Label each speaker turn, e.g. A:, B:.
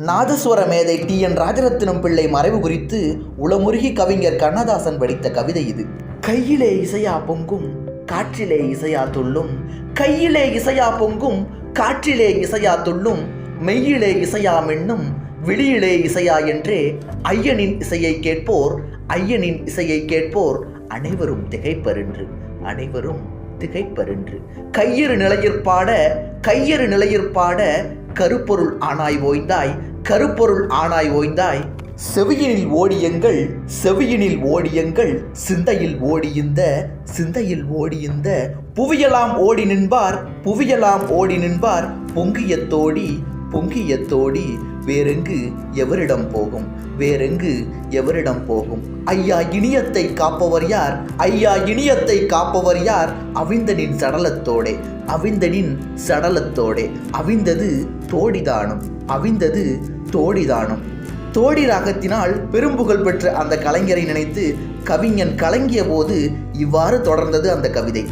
A: நாதஸ்வர மேதை TN ராஜரத்தினம் பிள்ளை மறைவு குறித்து உளமுருகி கவிஞர் கண்ணதாசன் படித்த கவிதை இது. கையிலே இசையா பொங்கும் காற்றிலே இசையா துள்ளும், கையிலே இசையா பொங்கும் காற்றிலே இசையா துள்ளும், மெய்யிலே இசையா மின்னும் விழியிலே இசையா என்றே ஐயனின் இசையை கேட்போர், ஐயனின் இசையை கேட்போர் அனைவரும் திகைப்பரென்று, அனைவரும் திகைப்பரென்று. கையிறு நிலையிற்பாட, கையிறு நிலையிற்பாட கருப்பொருள் ஆனாய் ஓய்ந்தாய், கருப்பொருள் ஆனாய் ஓய்ந்தாய். செவியினில் ஓடியங்கள், செவியினில் ஓடியங்கள், சிந்தையில் ஓடியுந்த, சிந்தையில் ஓடியுந்த. புவியலாம் ஓடி நின்பார், புவியலாம் ஓடி நின்பார், பொங்கிய தோடி, பொங்கிய தோடி. வேறெங்கு எவரிடம் போகும், வேறெங்கு எவரிடம் போகும். ஐயா இனியத்தை காப்பவர் யார், ஐயா இனியத்தை காப்பவர் யார். அவிந்தனின் சடலத்தோடே, அவிந்தனின் சடலத்தோடே. அவிந்தது தோடிதானும், அவிந்தது தோடிதானும். தோடி ராகத்தினால் பெரும்புகழ் பெற்ற அந்த கலைஞரை நினைத்து கவிஞன் கலங்கிய போது இவ்வாறு தொடர்ந்தது அந்த கவிதை.